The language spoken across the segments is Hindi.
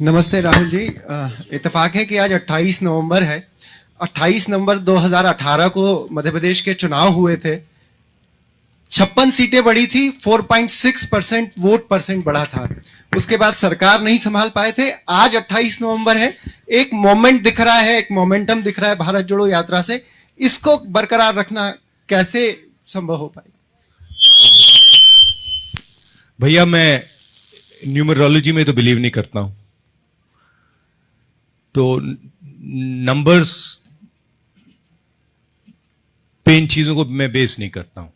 नमस्ते राहुल जी। इत्तेफाक है कि आज 28 नवंबर है। 28 नवंबर 2018 को मध्य प्रदेश के चुनाव हुए थे। 56 सीटें बढ़ी थी, 4.6% वोट परसेंट बढ़ा था। उसके बाद सरकार नहीं संभाल पाए थे। आज 28 नवंबर है, एक मोमेंट दिख रहा है, एक मोमेंटम दिख रहा है भारत जोड़ो यात्रा से। इसको बरकरार रखना कैसे संभव हो पाए? भैया, मैं न्यूमरोलॉजी में तो बिलीव नहीं करता हूं, तो नंबर्स पे इन चीजों को मैं बेस नहीं करता हूं।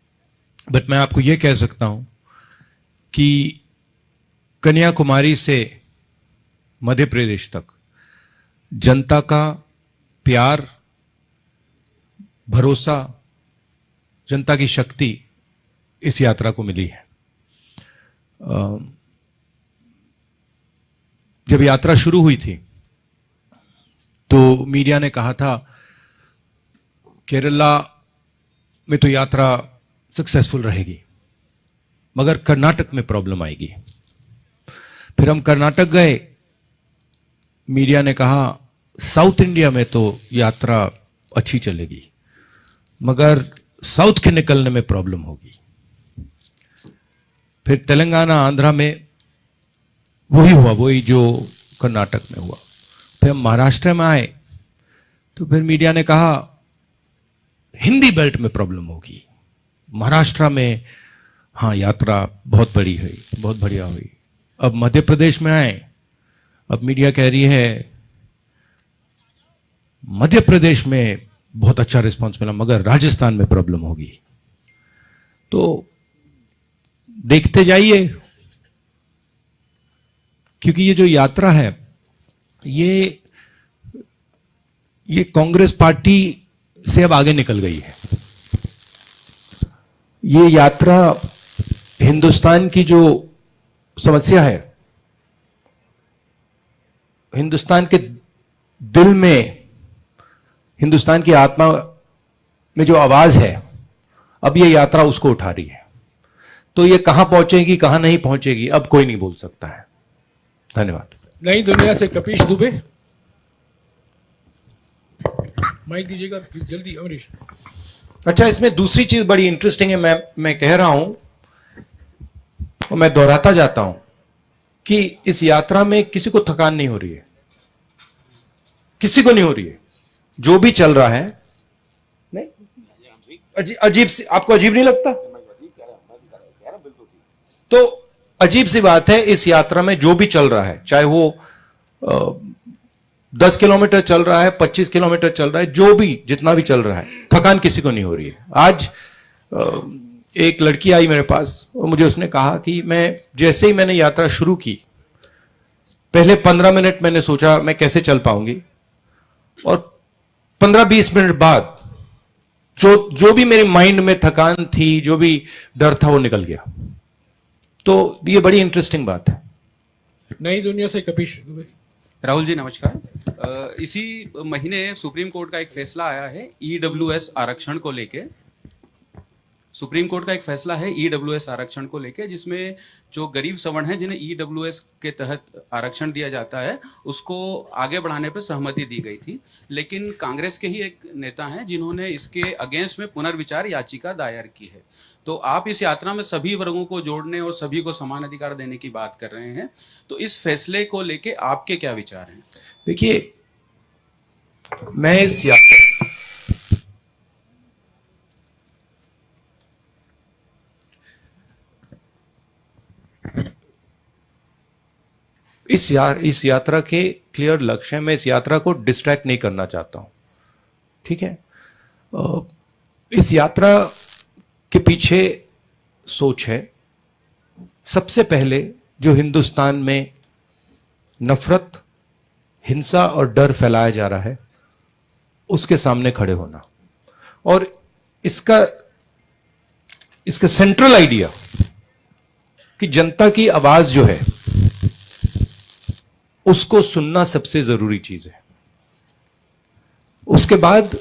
बट मैं आपको यह कह सकता हूं कि कन्याकुमारी से मध्य प्रदेश तक जनता का प्यार, भरोसा, जनता की शक्ति इस यात्रा को मिली है। जब यात्रा शुरू हुई थी तो मीडिया ने कहा था केरला में तो यात्रा सक्सेसफुल रहेगी, मगर कर्नाटक में प्रॉब्लम आएगी। फिर हम कर्नाटक गए, मीडिया ने कहा साउथ इंडिया में तो यात्रा अच्छी चलेगी, मगर साउथ के निकलने में प्रॉब्लम होगी। फिर तेलंगाना, आंध्रा में वही हुआ, वही जो कर्नाटक में हुआ। फिर हम महाराष्ट्र में आए तो फिर मीडिया ने कहा हिंदी बेल्ट में प्रॉब्लम होगी, महाराष्ट्र में हाँ यात्रा बहुत बड़ी हुई, बहुत बढ़िया हुई। अब मध्य प्रदेश में आए, अब मीडिया कह रही है मध्य प्रदेश में बहुत अच्छा रिस्पांस मिला, मगर राजस्थान में प्रॉब्लम होगी। तो देखते जाइए, क्योंकि ये जो यात्रा है ये कांग्रेस पार्टी से अब आगे निकल गई है। ये यात्रा हिंदुस्तान की जो समस्या है, हिंदुस्तान के दिल में, हिंदुस्तान की आत्मा में जो आवाज है, अब ये यात्रा उसको उठा रही है। तो ये कहां पहुंचेगी, कहां नहीं पहुंचेगी, अब कोई नहीं बोल सकता है। धन्यवाद। नई दुनिया से कपिश दुबे, माइक दीजिएगा प्लीज, जल्दी अमरीश। अच्छा, इसमें दूसरी चीज बड़ी इंटरेस्टिंग है, मैं कह रहा हूं और मैं दोहराता जाता हूं कि इस यात्रा में किसी को थकान नहीं हो रही है, किसी को नहीं हो रही है। जो भी चल रहा है, नहीं अजीब सी, आपको अजीब नहीं लगता? तो अजीब सी बात है, इस यात्रा में जो भी चल रहा है, चाहे वो 10 किलोमीटर चल रहा है, 25 किलोमीटर चल रहा है, जो भी जितना भी चल रहा है, थकान किसी को नहीं हो रही है। आज एक लड़की आई मेरे पास और मुझे उसने कहा कि मैं जैसे ही मैंने यात्रा शुरू की, पहले 15 मिनट मैंने सोचा मैं कैसे चल पाऊंगी, और 15-20 मिनट बाद जो भी मेरे माइंड में थकान थी, जो भी डर था, वो निकल गया। तो ये बड़ी इंटरेस्टिंग बात है। नई दुनिया से कपिश दुबे। राहुल जी नमस्कार। इसी महीने सुप्रीम कोर्ट का एक फैसला आया है ईडब्ल्यूएस आरक्षण को लेके। सुप्रीम कोर्ट का एक फैसला है ईडब्ल्यूएस आरक्षण को लेके, जिसमें जो गरीब सवर्ण हैं जिन्हें ईडब्ल्यूएस के तहत आरक्षण दिया जाता है, उसको आगे बढ़ाने पर सहमति दी गई थी। लेकिन कांग्रेस के ही एक नेता हैं जिन्होंने इसके अगेंस्ट में पुनर्विचार याचिका दायर की है। तो आप इस यात्रा में सभी वर्गों को जोड़ने और सभी को समान अधिकार देने की बात कर रहे हैं, तो इस फैसले को लेके आपके क्या विचार हैं? देखिए, मैं इस यात्रा के क्लियर लक्ष्य है। मैं इस यात्रा को डिस्ट्रैक्ट नहीं करना चाहता हूं, ठीक है? इस यात्रा के पीछे सोच है, सबसे पहले जो हिंदुस्तान में नफरत, हिंसा और डर फैलाया जा रहा है, उसके सामने खड़े होना। और इसका सेंट्रल आइडिया कि जनता की आवाज जो है उसको सुनना सबसे जरूरी चीज है। उसके बाद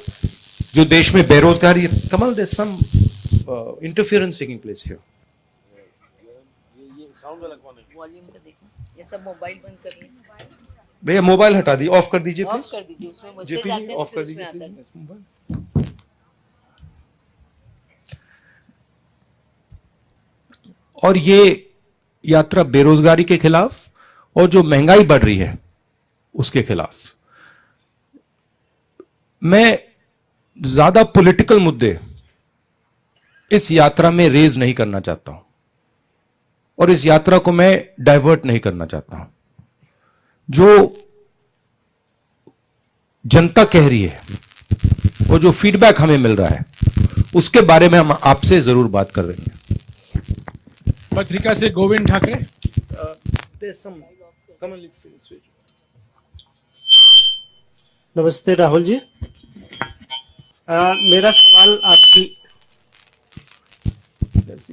जो देश में बेरोजगारी, Kamal there some interference taking place here. ये साउंड वाला कौन है? वॉल्यूम का देखो, ये सब मोबाइल बंद कर लें। भैया मोबाइल हटा दी, ऑफ कर दीजिए ऑफ प्लीज। कर दीजिए, उसमें मैसेज जेपी आते जी हैं ऑफ फिर कर उसमें दीजिए आता है। मोबाइल। और ये यात्रा बेरोजगारी के खिलाफ और जो महंगाई बढ़ रही है उसके खिलाफ। मैं ज्यादा पॉलिटिकल मुद्दे इस यात्रा में रेज नहीं करना चाहता हूं और इस यात्रा को मैं डाइवर्ट नहीं करना चाहता हूं। जो जनता कह रही है और जो फीडबैक हमें मिल रहा है उसके बारे में हम आपसे जरूर बात कर रहे हैं। पत्रिका से गोविंद ठाकरे। नमस्ते राहुल जी। मेरा सवाल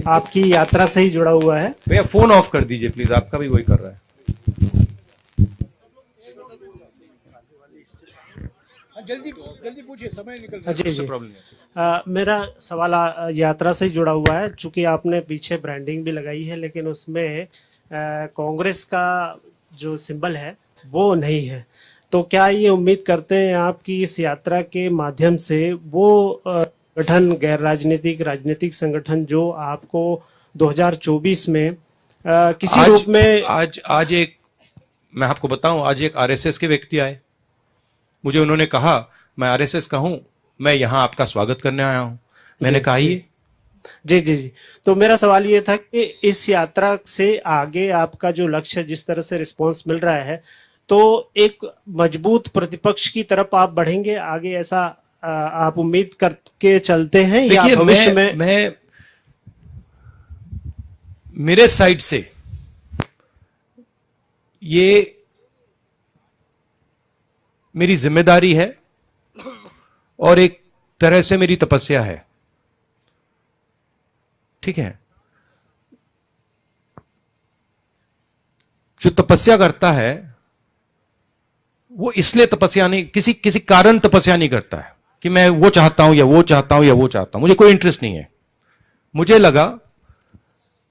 आपकी यात्रा से ही जुड़ा हुआ है। भैया फोन ऑफ कर दीजिए प्लीज, आपका भी वही कर रहा है। जल्दी जल्दी पूछिए, समय निकल रहा है। जी जी। प्रॉब्लम नहीं। मेरा सवाल यात्रा से ही जुड़ा हुआ है। चूंकि आपने पीछे ब्रांडिंग भी लगाई है लेकिन उसमें कांग्रेस का जो सिंबल है वो नहीं है, तो क्या ये उम्मीद करते हैं आप कि इस यात्रा के माध्यम से वो संगठन, गैर राजनीतिक राजनीतिक संगठन जो आपको 2024 में किसी रूप में आज एक, मैं आपको बताऊं, आज एक आरएसएस के व्यक्ति आए, मुझे उन्होंने कहा मैं आरएसएस का हूं, मैं यहां आपका स्वागत करने आया हूं। मैंने कहा ये जी जी जी। तो मेरा सवाल ये था कि इस यात्रा से आगे आपका जो लक्ष्य है, जिस तरह से रिस्पांस मिल रहा है, तो एक मजबूत प्रतिपक्ष की तरफ आप बढ़ेंगे आगे, ऐसा आप उम्मीद करके चलते हैं या देखिए, भविष्य में? मैं मेरे साइड से ये मेरी जिम्मेदारी है और एक तरह से मेरी तपस्या है, ठीक है। जो तपस्या करता है वो इसलिए तपस्या नहीं, किसी कारण तपस्या नहीं करता है कि मैं वो चाहता हूं या वो चाहता हूं या वो चाहता हूं। मुझे कोई इंटरेस्ट नहीं है। मुझे लगा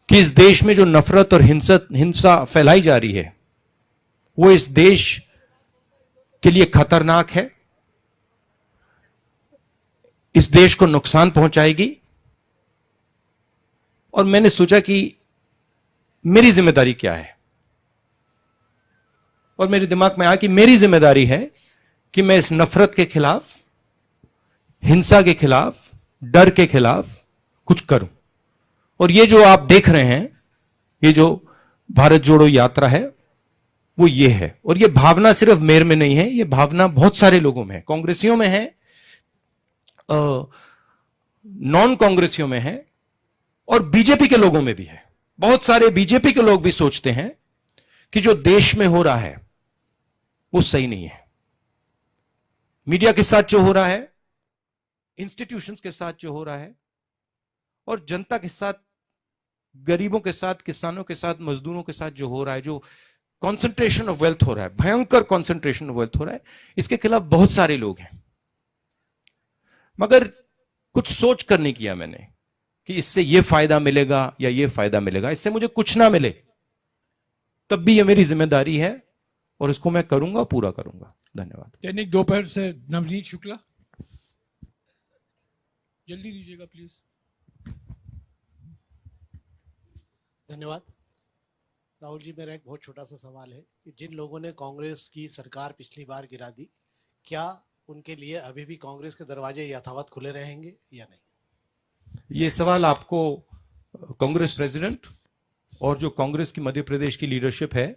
कि इस देश में जो नफरत और हिंसा फैलाई जा रही है वो इस देश के लिए खतरनाक है, इस देश को नुकसान पहुंचाएगी। और मैंने सोचा कि मेरी जिम्मेदारी क्या है, और मेरे दिमाग में आया कि मेरी जिम्मेदारी है कि मैं इस नफरत के खिलाफ, हिंसा के खिलाफ, डर के खिलाफ कुछ करूं। और ये जो आप देख रहे हैं, ये जो भारत जोड़ो यात्रा है वो ये है। और ये भावना सिर्फ मेरे में नहीं है, ये भावना बहुत सारे लोगों में है, कांग्रेसियों में है, नॉन कांग्रेसियों में है और बीजेपी के लोगों में भी है। बहुत सारे बीजेपी के लोग भी सोचते हैं कि जो देश में हो रहा है वो सही नहीं है। मीडिया के साथ जो हो रहा है, इंस्टीट्यूशंस के साथ जो हो रहा है, और जनता के साथ, गरीबों के साथ, किसानों के साथ, मजदूरों के साथ जो हो रहा है, जो कॉन्सेंट्रेशन ऑफ वेल्थ हो रहा है, भयंकर कॉन्सेंट्रेशन ऑफ वेल्थ हो रहा है, इसके खिलाफ बहुत सारे लोग हैं। मगर कुछ सोच कर नहीं किया मैंने कि इससे यह फायदा मिलेगा या यह फायदा मिलेगा। इससे मुझे कुछ ना मिले तब भी यह मेरी जिम्मेदारी है और इसको मैं करूंगा, पूरा करूंगा। धन्यवाद। दैनिक दोपहर से नवनीत शुक्ला, जल्दी दीजिएगा प्लीज। धन्यवाद। राहुल जी, मेरा एक बहुत छोटा सा सवाल है कि जिन लोगों ने कांग्रेस की सरकार पिछली बार गिरा दी, क्या उनके लिए अभी भी कांग्रेस के दरवाजे यथावत खुले रहेंगे या नहीं? ये सवाल आपको कांग्रेस प्रेसिडेंट और जो कांग्रेस की मध्य प्रदेश की लीडरशिप है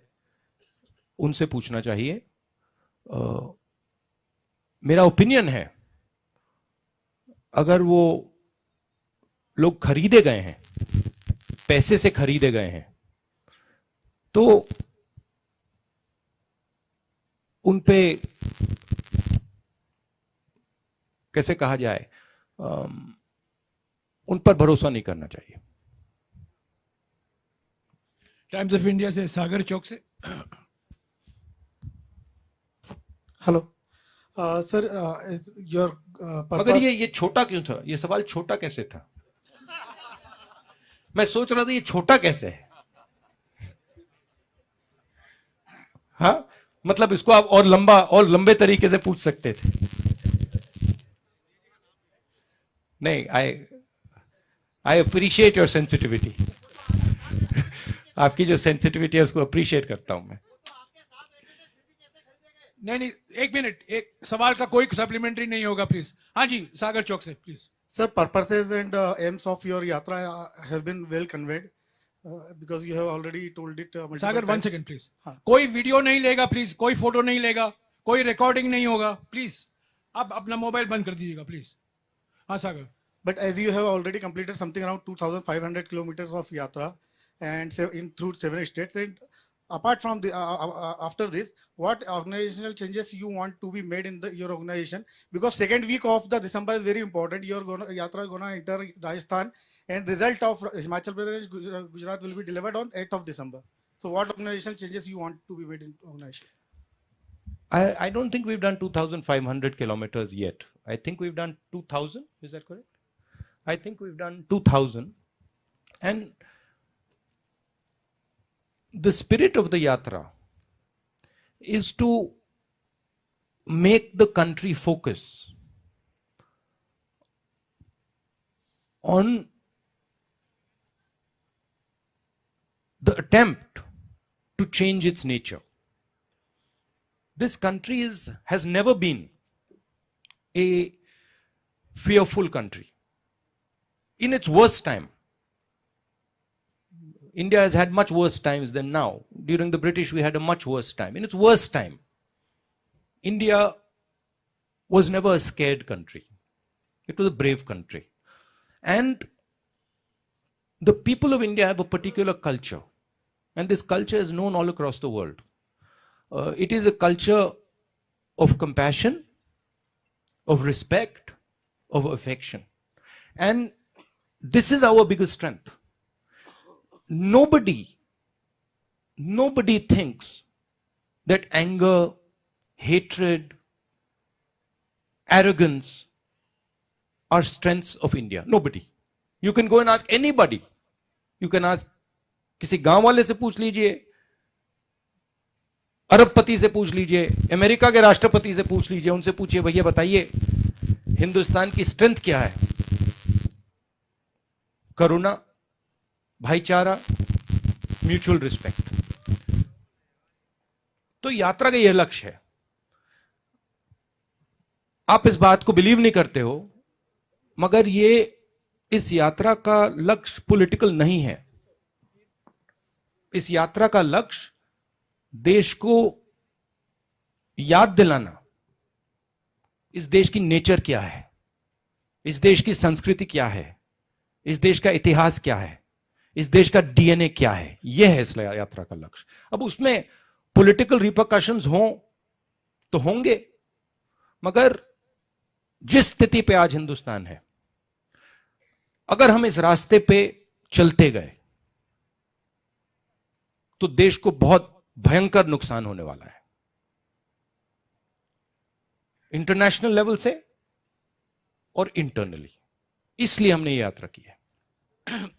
उनसे पूछना चाहिए। मेरा ओपिनियन है, अगर वो लोग खरीदे गए हैं, पैसे से खरीदे गए हैं, तो उन पे कैसे कहा जाए, उन पर भरोसा नहीं करना चाहिए। टाइम्स ऑफ इंडिया से सागर चौक से। हेलो सर, योर मगर ये छोटा क्यों था? ये सवाल छोटा कैसे था? मैं सोच रहा था ये छोटा कैसे है। हाँ, मतलब इसको आप और लंबे तरीके से पूछ सकते थे। नहीं, आई अप्रिशिएट योर सेंसिटिविटी। आपकी जो सेंसिटिविटी है उसको अप्रिशिएट करता हूं मैं। नहीं नहीं, एक मिनट, एक सवाल का कोई सप्लीमेंट्री नहीं होगा प्लीज। हाँ जी, सागर चौक से please. Sir, purposes and aims of your yatra have been well conveyed because you have already told it multiple Sagar one times. Second please. हाँ. कोई वीडियो नहीं लेगा प्लीज, कोई फोटो नहीं लेगा, कोई रिकॉर्डिंग नहीं होगा प्लीज। आप अपना मोबाइल बंद कर दीजिएगा प्लीज। हाँ सागर। But as you have already completed something around 2,500 kilometers of yatra and through 7 states, and apart from the after this, what organizational changes you want to be made in your organization? Because second week of the December is very important. Your yatra gonna enter Rajasthan, and result of Himachal Pradesh, Gujarat will be delivered on 8th of December. So, what organizational changes you want to be made in organization? I don't think we've done 2,500 kilometers yet. I think we've done 2,000. Is that correct? I think we've done 2,000. And the spirit of the yatra is to make the country focus on the attempt to change its nature. This country has never been a fearful country. In its worst time, India has had much worse times than now. During the British, we had a much worse time. In its worst time, India was never a scared country. It was a brave country. And the people of India have a particular culture. And this culture is known all across the world. It is a culture of compassion, of respect, of affection. And this is our biggest strength. Nobody thinks that anger, hatred, arrogance are strengths of India. Nobody. You can go and ask anybody. You can ask किसी गांव वाले से पूछ लीजिए, अरबपति से पूछ लीजिए, अमेरिका के राष्ट्रपति से पूछ लीजिए, उनसे पूछिए भैया बताइए हिंदुस्तान की स्ट्रेंथ क्या है? करुणा, भाईचारा, म्यूचुअल रिस्पेक्ट। तो यात्रा का यह लक्ष्य है। आप इस बात को बिलीव नहीं करते हो, मगर इस यात्रा का लक्ष्य पॉलिटिकल नहीं है। इस यात्रा का लक्ष्य देश को याद दिलाना, इस देश की नेचर क्या है, इस देश की संस्कृति क्या है, इस देश का इतिहास क्या है, इस देश का डीएनए क्या है, यह है इस यात्रा का लक्ष्य। अब उसमें पॉलिटिकल रिपरकशंस हों तो होंगे, मगर जिस स्थिति पे आज हिंदुस्तान है, अगर हम इस रास्ते पे चलते गए तो देश को बहुत भयंकर नुकसान होने वाला है, इंटरनेशनल लेवल से और इंटरनली। इसलिए हमने ये यात्रा की है।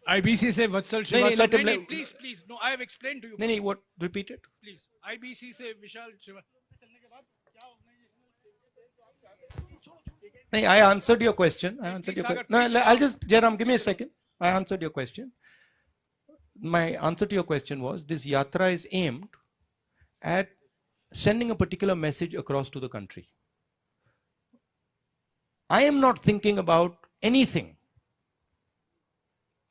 आईबीसी से वत्सल श्रीवास्तव, नहीं please please, no I have explained to you. नहीं, what, repeat it please. IBC से विशाल श्रीवास्तव चलने के बाद क्या नहीं, I answered your question. I answered your question. No, I'll just, Jairam, give me a second. I answered your question. My answer to your question was, this yatra is aimed at sending a particular message across to the country. I am not thinking about anything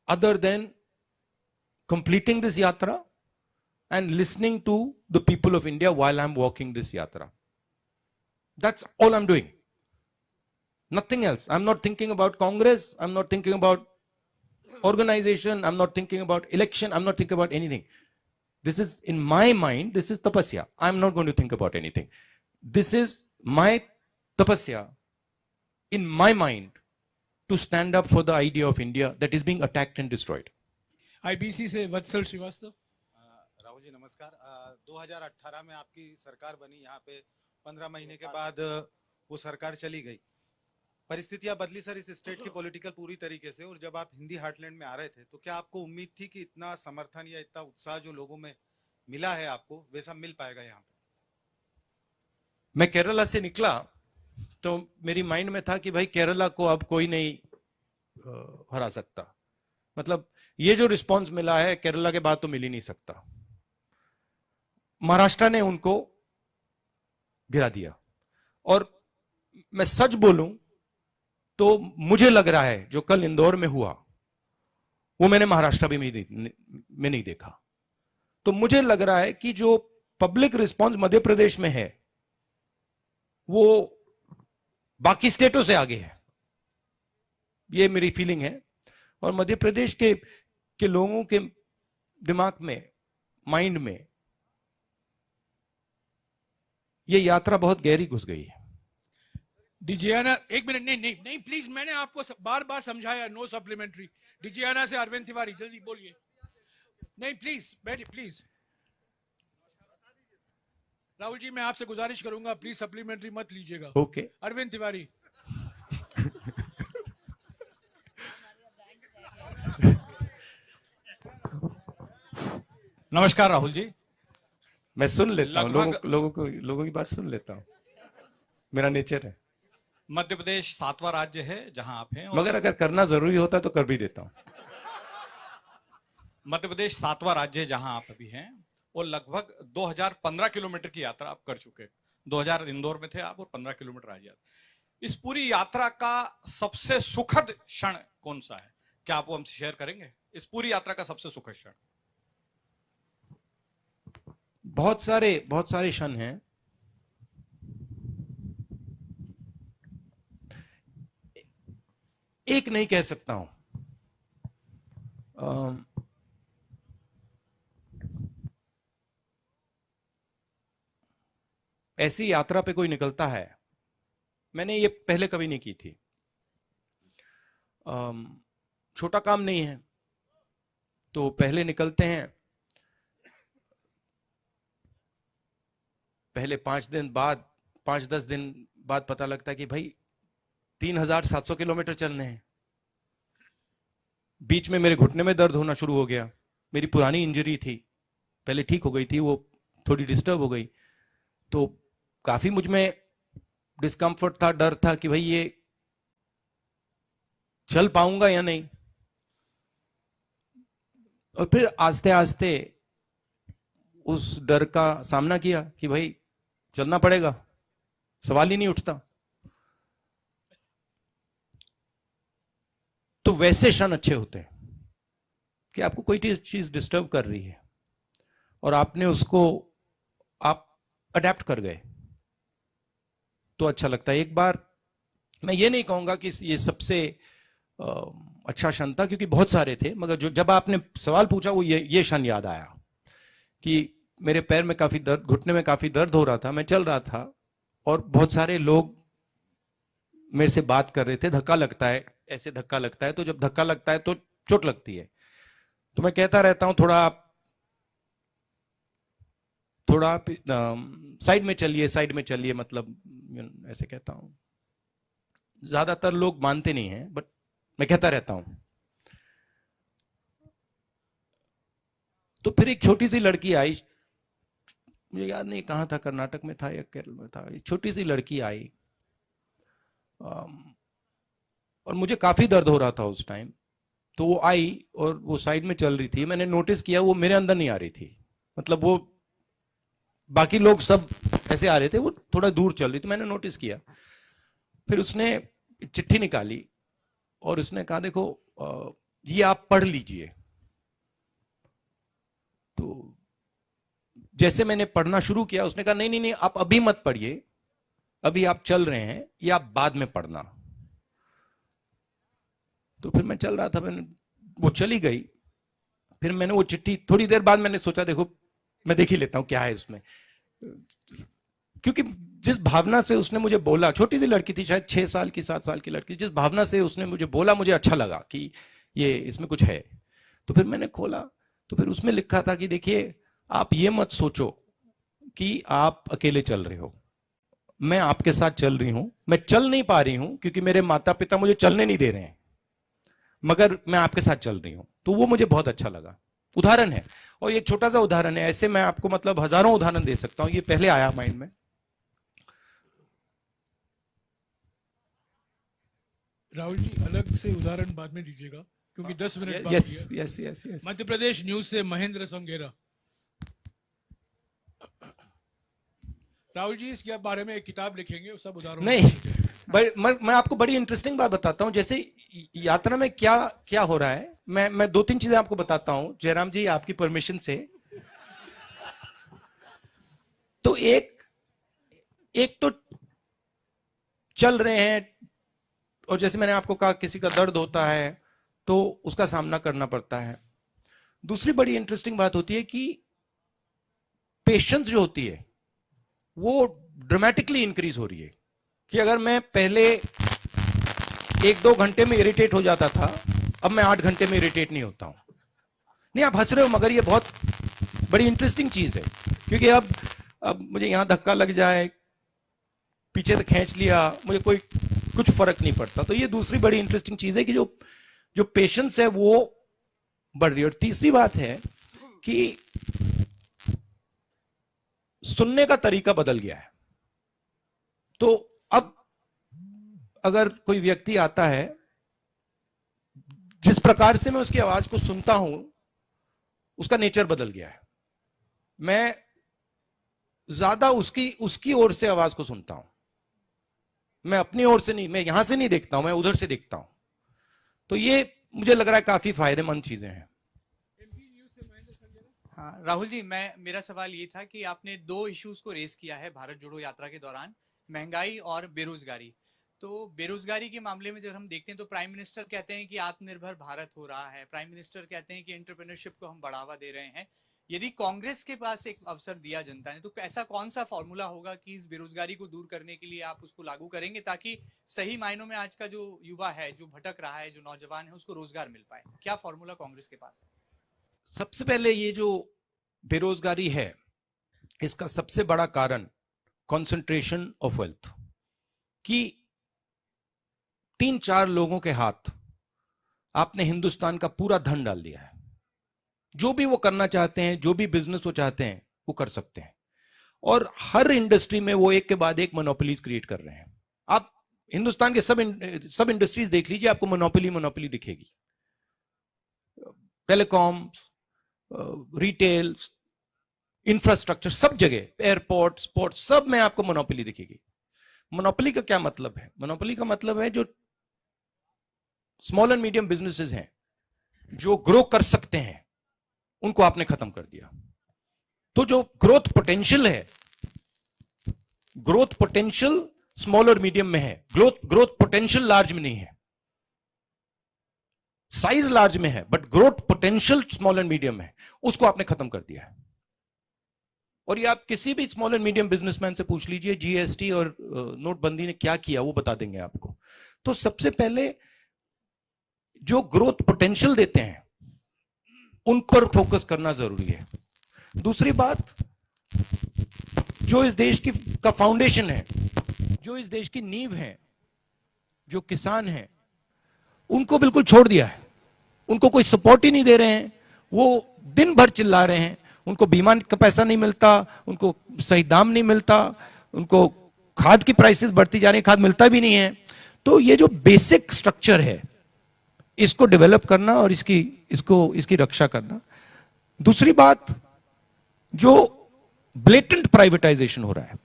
other than completing this yatra and listening to the people of India while I'm walking this yatra. That's all I'm doing. Nothing else. I'm not thinking about Congress. I'm not thinking about organization. I'm not thinking about election. I'm not thinking about anything. This is, in my mind, this is tapasya. I'm not going to think about anything. This is my tapasya in my mind to stand up for the idea of India that is being attacked and destroyed. IBC से वत्सल श्रीवास्तव। राहुल जी नमस्कार। 2018 में आपकी सरकार बनी, यहाँ पे 15 महीने के बाद वो सरकार चली गई। परिस्थितियां बदली सर इस स्टेट की पॉलिटिकल पूरी तरीके से, और जब आप हिंदी हार्टलैंड में आ रहे थे तो क्या आपको उम्मीद थी कि इतना समर्थन या इतना उत्साह जो लोगों में मिला है आपको, वैसा मिल पाएगा यहाँ पे? मैं केरला से निकला तो मेरी माइंड में था कि भाई केरला को अब कोई नहीं हरा सकता। मतलब ये जो रिस्पांस मिला है केरला के बाद तो मिल ही नहीं सकता। महाराष्ट्र ने उनको गिरा दिया। और मैं सच बोलूं तो मुझे लग रहा है जो कल इंदौर में हुआ वो मैंने महाराष्ट्र में नहीं देखा। तो मुझे लग रहा है कि जो पब्लिक रिस्पांस मध्य प्रदेश में है वो बाकी स्टेटों से आगे है, ये मेरी फीलिंग है। और मध्य प्रदेश के लोगों के दिमाग में, माइंड में ये यात्रा बहुत गहरी घुस गई है। डिजियाना, एक मिनट, नहीं नहीं नहीं प्लीज, मैंने आपको बार बार समझाया, नो सप्लीमेंट्री। डिजियाना से अरविंद तिवारी, जल्दी बोलिए। नहीं प्लीज बैठिए प्लीज। राहुल जी मैं आपसे गुजारिश करूंगा प्लीज सप्लीमेंट्री मत लीजिएगा। ओके। अरविंद तिवारी। नमस्कार राहुल जी। मैं सुन लेता हूं, लोगों की बात सुन लेता हूं, मेरा नेचर है। मध्य प्रदेश 7वां राज्य है जहां आप हैं, मगर अगर करना जरूरी होता तो कर भी देता हूं। मध्य प्रदेश 7वां राज्य है जहां आप अभी हैं, और लगभग 2015 किलोमीटर की यात्रा आप कर चुके। 2000 इंदौर में थे आप और 15 किलोमीटर आज यात्रा। इस पूरी यात्रा का सबसे सुखद क्षण कौन सा है? क्या आप वो हमसे शेयर करेंगे? इस पूरी यात्रा का सबसे सुखद क्षण। बहुत सारे क्षण हैं। एक नहीं कह सकता हूं। ऐसी यात्रा पे कोई निकलता है, मैंने ये पहले कभी नहीं की थी। छोटा काम नहीं है, तो पहले निकलते हैं, पहले 5-10 दिन बाद पता लगता है कि भाई 3700 किलोमीटर चलने हैं। बीच में मेरे घुटने में दर्द होना शुरू हो गया। मेरी पुरानी इंजरी थी, पहले ठीक हो गई थी, वो थोड़ी डिस्टर्ब हो गई, तो काफी मुझ में डिस्कंफर्ट था, डर था कि भाई ये चल पाऊंगा या नहीं। और फिर आस्ते आस्ते उस डर का सामना किया कि भाई चलना पड़ेगा, सवाल ही नहीं उठता। तो वैसे क्षण अच्छे होते हैं कि आपको कोई चीज डिस्टर्ब कर रही है और आपने उसको आप अडेप्ट कर गए, तो अच्छा लगता है। एक बार मैं ये नहीं कहूंगा कि ये सबसे अच्छा क्षण था, क्योंकि बहुत सारे थे, मगर जब आपने सवाल पूछा वो ये क्षण याद आया कि मेरे पैर में काफी दर्द, घुटने में काफी दर्द हो रहा था, मैं चल रहा था और बहुत सारे लोग मेरे से बात कर रहे थे। धक्का लगता है, ऐसे धक्का लगता है, तो जब धक्का लगता है तो चोट लगती है। तो मैं कहता रहता हूं थोड़ा आप साइड में चलिए, मतलब ऐसे कहता हूं। ज्यादातर लोग मानते नहीं हैं, बट मैं कहता रहता हूं। तो फिर एक छोटी सी लड़की आई, मुझे याद नहीं कहां था, कर्नाटक में था या केरल में था। एक छोटी सी लड़की आई और मुझे काफी दर्द हो रहा था उस टाइम। तो वो आई और वो साइड में चल रही थी। मैंने नोटिस किया वो मेरे अंदर नहीं आ रही थी, मतलब वो बाकी लोग सब ऐसे आ रहे थे, वो थोड़ा दूर चल रही थी, मैंने नोटिस किया। फिर उसने चिट्ठी निकाली और उसने कहा देखो ये आप पढ़ लीजिए। तो जैसे मैंने पढ़ना शुरू किया, उसने कहा नहीं नहीं नहीं आप अभी मत पढ़िए, अभी आप चल रहे हैं, ये आप बाद में पढ़ना। तो फिर मैं चल रहा था, वो चली गई। फिर मैंने वो चिट्ठी, थोड़ी देर बाद मैंने सोचा देखो मैं देख ही लेता हूं क्या है उसमें, क्योंकि जिस भावना से उसने मुझे बोला, छोटी सी लड़की थी, शायद 6 साल की 7 साल की लड़की, जिस भावना से उसने मुझे बोला मुझे अच्छा लगा कि ये इसमें कुछ है। तो फिर मैंने खोला, तो फिर उसमें लिखा था कि देखिए आप ये मत सोचो कि आप अकेले चल रहे हो, मैं आपके साथ चल रही हूं। मैं चल नहीं पा रही हूं क्योंकि मेरे माता पिता मुझे चलने नहीं दे रहे हैं, मगर मैं आपके साथ चल रही हूं। तो वो मुझे बहुत अच्छा लगा। उदाहरण है, और एक छोटा सा उदाहरण है, ऐसे मैं आपको मतलब हजारों उदाहरण दे सकता हूं, ये पहले आया माइंड में। राहुल जी अलग से उदाहरण बाद में दीजिएगा क्योंकि 10 मिनट बाकी यस है। Yes yes yes Madhya Pradesh news से महेंद्र संगेरा। राहुल जी इसके बारे में एक किताब लिखेंगे, वो सब उदाहरण नहीं, मैं आपको बड़ी इंटरेस्टिंग बात बताता हूं। जैसे यात्रा में क्या क्या हो रहा है, मैं दो तीन चीजें आपको बताता हूं जयराम जी, आपकी परमिशन से। तो एक तो चल रहे हैं, और जैसे मैंने आपको कहा किसी का दर्द होता है तो उसका सामना करना पड़ता है। दूसरी बड़ी इंटरेस्टिंग बात होती है कि पेशेंस जो होती है वो ड्रामेटिकली इंक्रीज हो रही है। कि अगर मैं पहले 1-2 घंटे में इरिटेट हो जाता था, अब मैं 8 घंटे में इरिटेट नहीं होता हूं। नहीं, आप हंस रहे हो, मगर ये बहुत बड़ी इंटरेस्टिंग चीज है। क्योंकि अब मुझे यहां धक्का लग जाए, पीछे से खींच लिया, मुझे कुछ फर्क नहीं पड़ता। तो ये दूसरी बड़ी इंटरेस्टिंग चीज है कि जो पेशेंस है वो बढ़ रही है। और तीसरी बात है कि सुनने का तरीका बदल गया है। तो अब अगर कोई व्यक्ति आता है, जिस प्रकार से मैं उसकी आवाज को सुनता हूं उसका नेचर बदल गया है। मैं ज्यादा उसकी ओर से आवाज को सुनता हूं, मैं अपनी ओर से नहीं, मैं यहां से नहीं देखता हूं, मैं उधर से देखता हूं। तो ये मुझे लग रहा है काफी फायदेमंद चीजें हैं। हाँ राहुल जी, मेरा सवाल ये था कि आपने 2 इश्यूज को रेस किया है भारत जोड़ो यात्रा के दौरान, महंगाई और बेरोजगारी। तो बेरोजगारी के मामले में जब हम देखते हैं तो प्राइम मिनिस्टर कहते हैं कि आत्मनिर्भर भारत हो रहा है, प्राइम मिनिस्टर कहते हैं कि एंटरप्रेन्योरशिप को हम बढ़ावा दे रहे हैं। यदि कांग्रेस के पास एक अवसर दिया जनता ने तो ऐसा कौन सा फॉर्मूला होगा कि इस बेरोजगारी को दूर करने के लिए आप उसको लागू करेंगे ताकि सही मायनों में आज का जो युवा है, जो भटक रहा है, जो नौजवान है, उसको रोजगार मिल पाए? क्या फॉर्मूला कांग्रेस के पास है? सबसे पहले ये जो बेरोजगारी है, इसका सबसे बड़ा कारण कंसंट्रेशन ऑफ वेल्थ, कि 3-4 लोगों के हाथ आपने हिंदुस्तान का पूरा धन डाल दिया है। जो भी वो करना चाहते हैं, जो भी बिजनेस वो चाहते हैं, वो कर सकते हैं। और हर इंडस्ट्री में वो एक के बाद एक मोनोपोलीज क्रिएट कर रहे हैं। आप हिंदुस्तान के सब इंडस्ट्रीज देख लीजिए, आपको मोनोपोली दिखेगी। टेलीकॉम, रिटेल, इंफ्रास्ट्रक्चर, सब जगह, एयरपोर्ट, स्पोर्ट्स, सब में आपको मोनोपोली दिखेगी। मोनोपोली का क्या मतलब है? मोनोपोली का मतलब है जो स्मॉल एंड मीडियम बिजनेसेस हैं, जो ग्रो कर सकते हैं, उनको आपने खत्म कर दिया। तो जो ग्रोथ पोटेंशियल है, ग्रोथ पोटेंशियल स्मॉल और मीडियम में है, ग्रोथ पोटेंशियल लार्ज में नहीं है। साइज लार्ज में है but growth potential small and medium है, उसको आपने खत्म कर दिया है। और ये आप किसी भी स्मॉल एंड मीडियम बिजनेसमैन से पूछ लीजिए, जीएसटी और नोटबंदी ने क्या किया वो बता देंगे आपको। तो सबसे पहले जो ग्रोथ पोटेंशियल देते हैं उन पर फोकस करना जरूरी है। दूसरी बात, जो इस देश का फाउंडेशन है, जो इस देश की नींव है, जो किसान हैं, उनको बिल्कुल छोड़ दिया है। उनको कोई सपोर्ट ही नहीं दे रहे हैं। वो दिन भर चिल्ला रहे हैं, उनको बीमा का पैसा नहीं मिलता, उनको सही दाम नहीं मिलता, उनको खाद की प्राइसेस बढ़ती जा रही है, खाद मिलता भी नहीं है। तो ये जो बेसिक स्ट्रक्चर है, इसको डेवलप करना और इसकी रक्षा करना। दूसरी बात, जो ब्लेटेंट प्राइवेटाइजेशन हो रहा है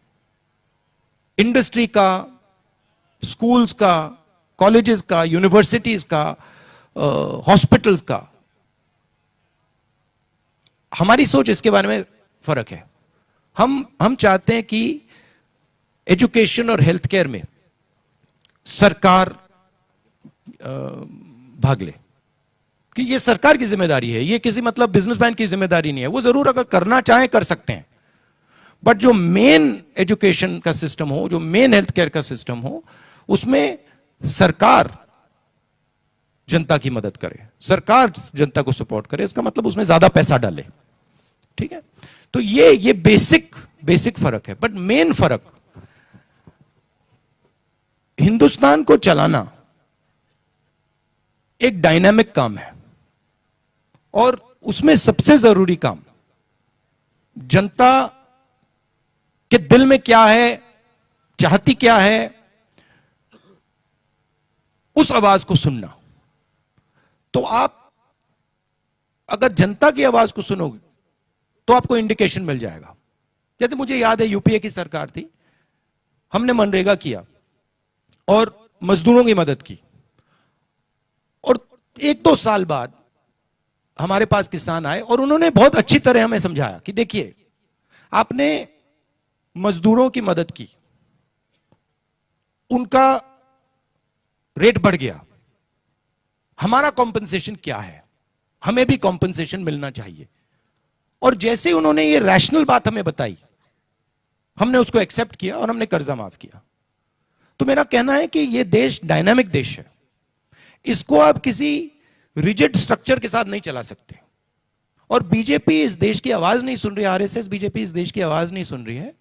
इंडस्ट्री का, स्कूल्स का, कॉलेजेस का, यूनिवर्सिटीज का, हॉस्पिटल्स का, हमारी सोच इसके बारे में फर्क है। हम चाहते हैं कि एजुकेशन और हेल्थ केयर में सरकार भाग ले, कि ये सरकार की जिम्मेदारी है, ये किसी मतलब बिजनेसमैन की जिम्मेदारी नहीं है। वो जरूर अगर करना चाहे कर सकते हैं, बट जो मेन एजुकेशन का सिस्टम हो, जो मेन हेल्थ केयर का सिस्टम हो, उसमें सरकार जनता की मदद करे, सरकार जनता को सपोर्ट करे। इसका मतलब उसमें ज्यादा पैसा डाले, ठीक है। तो ये बेसिक फर्क है। बट मेन फर्क, हिंदुस्तान को चलाना एक डायनामिक काम है और उसमें सबसे जरूरी काम जनता के दिल में क्या है, चाहती क्या है, उस आवाज को सुनना। तो आप अगर जनता की आवाज को सुनोगे तो आपको इंडिकेशन मिल जाएगा। जैसे मुझे याद है यूपीए की सरकार थी, हमने मनरेगा किया और मजदूरों की मदद की, और 1-2 साल बाद हमारे पास किसान आए और उन्होंने बहुत अच्छी तरह हमें समझाया कि देखिए, आपने मजदूरों की मदद की, उनका रेट बढ़ गया, हमारा कॉम्पनसेशन क्या है, हमें भी कॉम्पनसेशन मिलना चाहिए। और जैसे ही उन्होंने ये रैशनल बात हमें बताई, हमने उसको एक्सेप्ट किया और हमने कर्जा माफ किया। तो मेरा कहना है कि ये देश डायनामिक देश है, इसको आप किसी रिजिड स्ट्रक्चर के साथ नहीं चला सकते। और बीजेपी इस देश की आवाज नहीं सुन रही, आरएसएस बीजेपी इस देश की आवाज नहीं सुन रही है,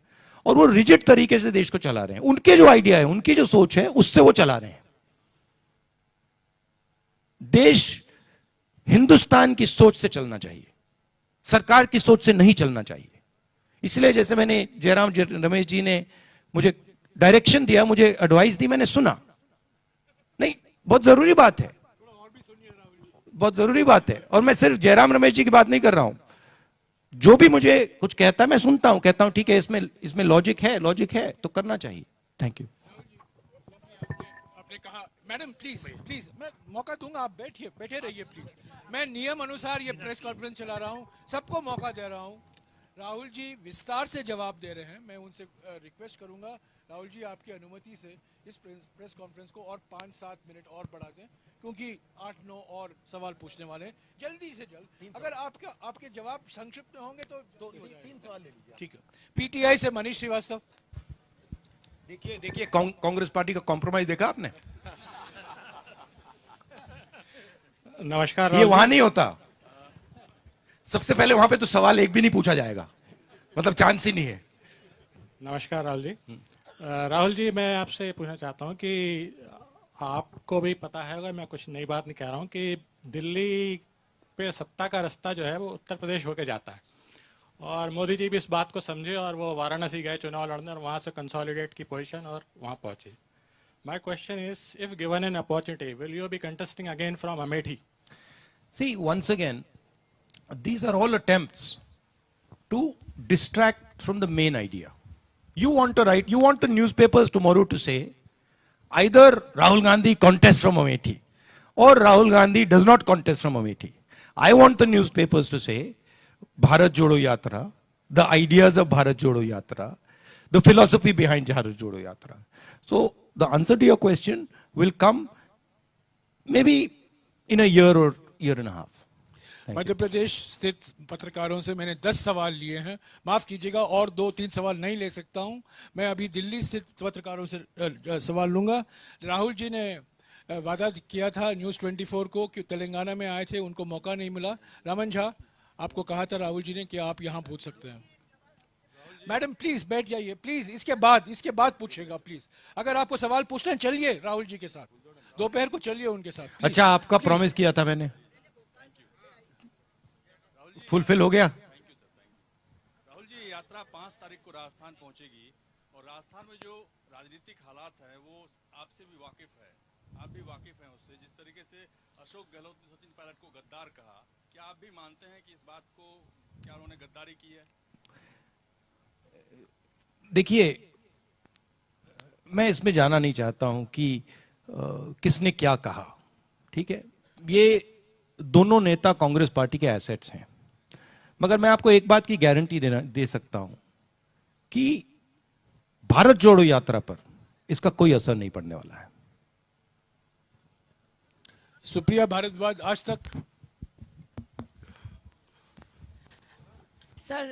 और वो रिजिड तरीके से देश को चला रहे हैं। उनके जो आइडिया है, उनकी जो सोच है, उससे वो चला रहे हैं। देश हिंदुस्तान की सोच से चलना चाहिए, सरकार की सोच से नहीं चलना चाहिए। इसलिए जैसे मैंने जयराम रमेश जी ने मुझे डायरेक्शन दिया, मुझे एडवाइस दी, मैंने सुना। नहीं, बहुत जरूरी बात है, बहुत जरूरी बात है। और मैं सिर्फ जयराम रमेश जी की बात नहीं कर रहा हूं, जो भी मुझे कुछ कहता है मैं सुनता हूं, कहता हूं ठीक है, इसमें लॉजिक है तो करना चाहिए। Thank you. आपने कहा मैडम प्लीज मैं मौका दूंगा, आप बैठे रहिए प्लीज। मैं नियम अनुसार ये प्रेस कॉन्फ्रेंस चला रहा हूं, सबको मौका दे रहा हूं। राहुल जी विस्तार से जवाब दे रहे हैं, मैं उनसे रिक्वेस्ट करूंगा राहुल जी आपकी अनुमति से इस प्रेस कॉन्फ्रेंस को और 5-7 मिनट और बढ़ा दें, क्योंकि 8-9 और सवाल पूछने वाले हैं। जल्दी से जल्द अगर आपके जवाब संक्षिप्त में होंगे तो 3 सवाल ले लीजिए। ठीक है। पीटीआई से मनीष श्रीवास्तव। देखिए कांग्रेस पार्टी का कॉम्प्रोमाइज देखा आपने? नमस्कार। ये वहां नहीं होता। सबसे पहले वहां पे तो सवाल एक भी नहीं पूछा जाएगा, मतलब चांस ही नहीं है। नमस्कार राहुल जी। राहुल जी, मैं आपसे पूछना चाहता हूं कि आपको भी पता है, अगर मैं कुछ नई बात नहीं कह रहा हूं, कि दिल्ली पे सत्ता का रास्ता जो है वो उत्तर प्रदेश होके जाता है, और मोदी जी भी इस बात को समझे और वो वाराणसी गए चुनाव लड़ने और वहां से कंसोलिडेट की पोजीशन और वहां पहुंचे। My question is, if given an opportunity, will you be contesting again from Amethi? See, once again, these are all attempts to distract from the main idea. You want the newspapers tomorrow to say, either Rahul Gandhi contests from Amethi or Rahul Gandhi does not contest from Amethi. I want the newspapers to say, Bharat Jodo Yatra, the ideas of Bharat Jodo Yatra, the philosophy behind Bharat Jodo Yatra. So, the answer to your question will come maybe in a year or year and a half. Madhya Pradesh स्थित पत्रकारों से मैंने 10 सवाल लिए हैं, माफ कीजिएगा और 2-3 सवाल नहीं ले सकता हूं। मैं अभी दिल्ली स्थित पत्रकारों से सवाल लूंगा। राहुल जी ने वादा किया था न्यूज़ 24 को कि तेलंगाना में आए थे, उनको मौका नहीं मिला। रमन झा, आपको कहा था राहुल जी ने कि आप यहां पूछ सकते हैं। मैडम प्लीज बैठ जाइए प्लीज, इसके बाद पूछेगा प्लीज। अगर आपको सवाल पूछना है चलिए राहुल जी के साथ, दोपहर को चलिए उनके साथ। अच्छा, आपका प्रॉमिस किया था मैंने, फुलफिल हो गया? राहुल जी, यात्रा 5 तारीख को राजस्थान पहुंचेगी और राजस्थान में जो राजनीतिक हालात है वो आपसे भी वाकिफ है, आप भी वाकिफ हैं उससे। जिस तरीके से अशोक गहलोत ने सचिन पायलट को गद्दार कहा, क्या आप भी मानते हैं कि इस बात को, क्या उन्होंने गद्दारी की है? देखिए, मैं इसमें जाना नहीं चाहता हूं कि किसने क्या कहा, ठीक है। ये दोनों नेता कांग्रेस पार्टी के एसेट्स हैं, मगर मैं आपको एक बात की गारंटी दे सकता हूं कि भारत जोड़ो यात्रा पर इसका कोई असर नहीं पड़ने वाला है। सुप्रिया भारद्वाज, आज तक। सर,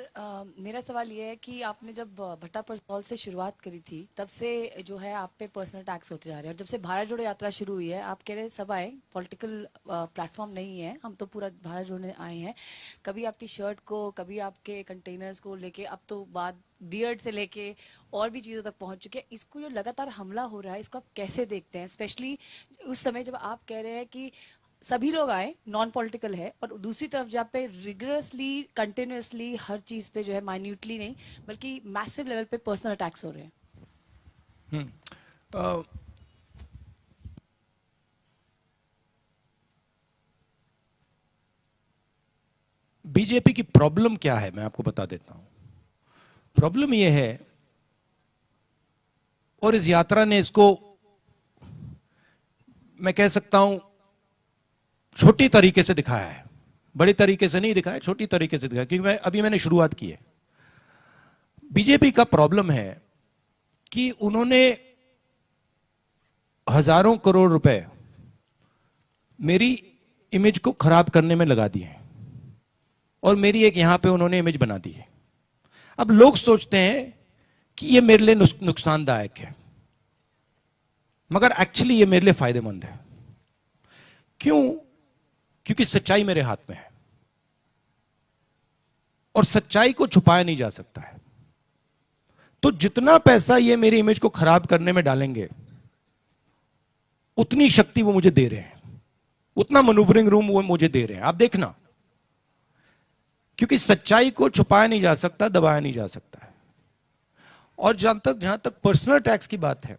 मेरा सवाल ये है कि आपने जब भट्टा परसौल से शुरुआत करी थी, तब से जो है आप पे पर्सनल टैक्स होते जा रहे हैं, और जब से भारत जोड़ो यात्रा शुरू हुई है, आप कह रहे हैं सभाएं पॉलिटिकल प्लेटफॉर्म नहीं है, हम तो पूरा भारत जोड़ने आए हैं। कभी आपकी शर्ट को, कभी आपके कंटेनर्स को लेके, अब तो बात बियर्ड से लेके और भी चीज़ों तक पहुंच चुके हैं। इसको जो लगातार हमला हो रहा है, इसको आप कैसे देखते हैं, स्पेशली उस समय जब आप कह रहे हैं कि सभी लोग आए, नॉन पॉलिटिकल है, और दूसरी तरफ जहाँ पे रिगरसली, कंटिन्यूसली हर चीज पे जो है, माइन्यूटली नहीं बल्कि मैसिव लेवल पे पर्सनल अटैक्स हो रहे हैं। बीजेपी की प्रॉब्लम क्या है मैं आपको बता देता हूं। प्रॉब्लम यह है, और इस यात्रा ने इसको मैं कह सकता हूं छोटी तरीके से दिखाया है, बड़ी तरीके से नहीं दिखाया, छोटी तरीके से दिखाया, क्योंकि मैंने शुरुआत की है। बीजेपी का प्रॉब्लम है कि उन्होंने हजारों करोड़ रुपए मेरी इमेज को खराब करने में लगा दिए हैं, और मेरी एक यहां पे उन्होंने इमेज बना दी है। अब लोग सोचते हैं कि ये मेरे लिए नुकसानदायक है, मगर एक्चुअली ये मेरे लिए फायदेमंद है। क्यों? क्योंकि सच्चाई मेरे हाथ में है, और सच्चाई को छुपाया नहीं जा सकता है। तो जितना पैसा ये मेरी इमेज को खराब करने में डालेंगे, उतनी शक्ति वो मुझे दे रहे हैं, उतना मैन्यूवरिंग रूम वो मुझे दे रहे हैं। आप देखना, क्योंकि सच्चाई को छुपाया नहीं जा सकता, दबाया नहीं जा सकता है। और जहां तक पर्सनल टैक्स की बात है,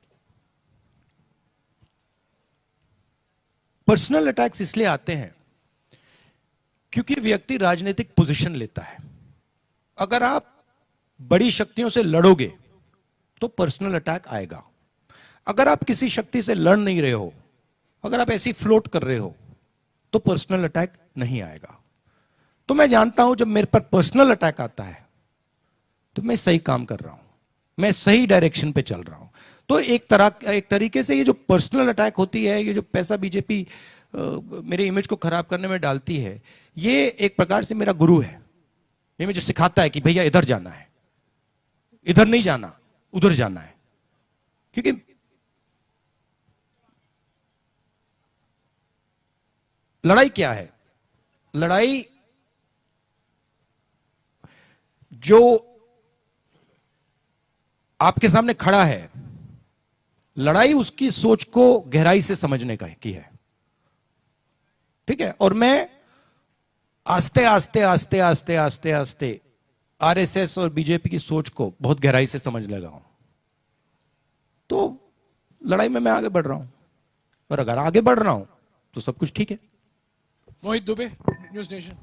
पर्सनल अटैक्स इसलिए आते हैं क्योंकि व्यक्ति राजनीतिक पोजीशन लेता है। अगर आप बड़ी शक्तियों से लड़ोगे तो पर्सनल अटैक आएगा। अगर आप किसी शक्ति से लड़ नहीं रहे हो, अगर आप ऐसी फ्लोट कर रहे हो, तो पर्सनल अटैक नहीं आएगा। तो मैं जानता हूं जब मेरे पर पर्सनल अटैक आता है तो मैं सही काम कर रहा हूं, मैं सही डायरेक्शन पे चल रहा हूं। तो एक तरीके से ये जो पर्सनल अटैक होती है, ये जो पैसा बीजेपी मेरे इमेज को खराब करने में डालती है, ये एक प्रकार से मेरा गुरु है। ये मुझे सिखाता है कि भैया इधर जाना है, इधर नहीं जाना, उधर जाना है। क्योंकि लड़ाई क्या है? लड़ाई जो आपके सामने खड़ा है, लड़ाई उसकी सोच को गहराई से समझने की है। ठीक है? और मैं आस्ते आस्ते आस्ते आस्ते आस्ते आस्ते आरएसएस और बीजेपी की सोच को बहुत गहराई से समझ लगा हूं। तो लड़ाई में मैं आगे बढ़ रहा हूं, और अगर आगे बढ़ रहा हूं तो सब कुछ ठीक है। Mohit Dubey, News Nation.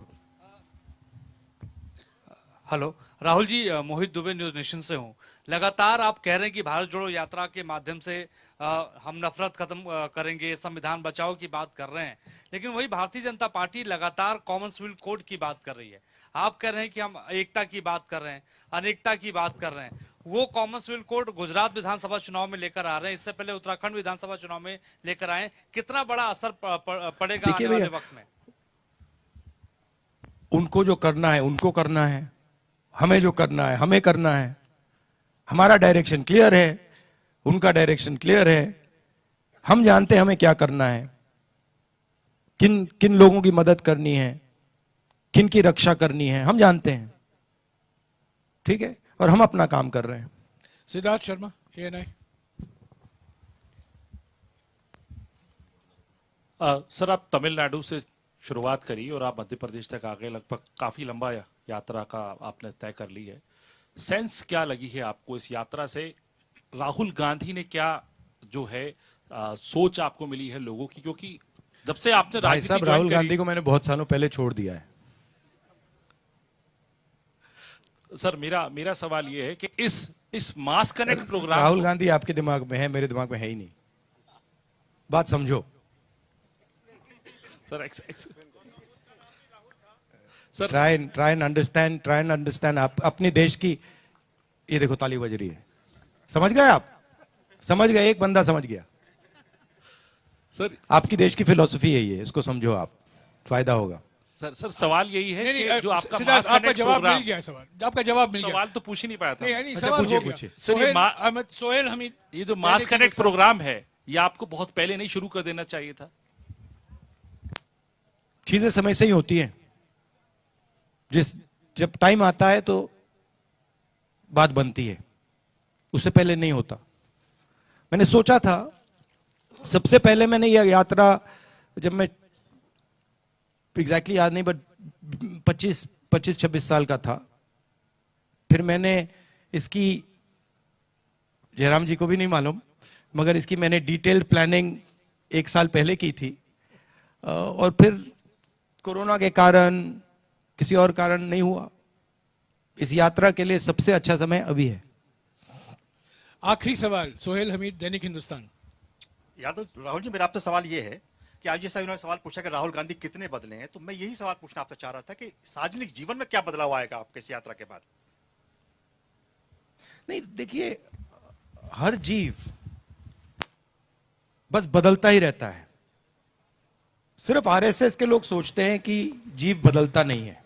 Hello Rahul ji, Mohit Dubey News Nation से हूं। लगातार आप कह रहे हैं कि भारत जोड़ो यात्रा के माध्यम से हम नफरत खत्म करेंगे, संविधान बचाओ की बात कर रहे हैं, लेकिन वही भारतीय जनता पार्टी लगातार कॉमनवेल्थ कोड की बात कर रही है। आप कह रहे हैं कि हम एकता की बात कर रहे हैं, अनेकता की बात कर रहे हैं। वो कॉमनवेल्थ कोड गुजरात विधानसभा चुनाव में लेकर आ रहे हैं, इससे पहले उत्तराखंड विधानसभा चुनाव में लेकर आए। कितना बड़ा असर पड़ेगा आने वाले वक्त में? उनको जो करना है उनको करना है, हमें जो करना है हमें करना है। हमारा डायरेक्शन क्लियर है, उनका डायरेक्शन क्लियर है। हम जानते हैं हमें क्या करना है, किन किन लोगों की मदद करनी है, किन की रक्षा करनी है, हम जानते हैं। ठीक है? और हम अपना काम कर रहे हैं। सिद्धार्थ शर्मा, ANI। सर, आप तमिलनाडु से शुरुआत करी और आप मध्य प्रदेश तक आगे, लगभग काफी लंबा यात्रा का आपने तय कर ली है। सेंस क्या लगी है आपको इस यात्रा से? राहुल गांधी ने क्या जो है सोच आपको मिली है लोगों की? क्योंकि जब से आपने भाई साहब, राहुल गांधी को मैंने बहुत सालों पहले छोड़ दिया है। सर, मेरा सवाल ये है कि इस मास कनेक्ट प्रोग्राम, राहुल गांधी आपके दिमाग में है, मेरे दिमाग में है ही नहीं। बात समझो सर। Try and understand. आप अपने देश की, ये देखो ताली बज रही है, समझ गए आप? समझ गए? एक बंदा समझ गया। सर, आपकी देश की फिलॉसफी यही है, इसको समझो आप, फायदा होगा। सर सवाल यही है कि जो आपका सिद्धार्थ, आपका जवाब मिल गया। आपका जवाब मिल गया। सवाल तो पूछ ही नहीं पाया था। नहीं, सवाल हो गया। सोहेल हमीद, ये जो मास कनेक्ट प्रोग्राम है, ये आपको बहुत पहले नहीं शुरू कर देना चाहिए था? चीजें समय से ही होती हैं। जब टाइम आता है तो बात बनती है, उससे पहले नहीं होता। मैंने सोचा था, सबसे पहले मैंने यह यात्रा, जब मैं एग्जैक्टली याद नहीं, बट 25-26 साल का था, फिर मैंने इसकी, जयराम जी को भी नहीं मालूम, मगर इसकी मैंने डिटेल्ड प्लानिंग 1 साल पहले की थी। और फिर कोरोना के कारण किसी और कारण नहीं हुआ। इस यात्रा के लिए सबसे अच्छा समय अभी है। आखिरी सवाल सोहेल हमीद, दैनिक हिंदुस्तान। यादव राहुल जी, मेरा आपसे सवाल ये है कि आज जैसा इन्होंने सवाल पूछा कि राहुल गांधी कितने बदले हैं, तो मैं यही सवाल पूछना आपसे चाह रहा था कि सार्वजनिक जीवन में क्या बदलाव आएगा आपके इस यात्रा के बाद? नहीं, देखिए, हर जीव बस बदलता ही रहता है। सिर्फ आरएसएस के लोग सोचते हैं कि जीव बदलता नहीं है,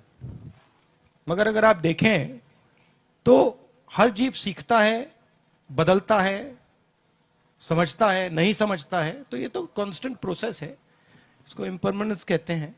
मगर अगर आप देखें तो हर जीव सीखता है, बदलता है, समझता है, नहीं समझता है, तो ये तो कांस्टेंट प्रोसेस है। इसको इम्परमानेंस कहते हैं।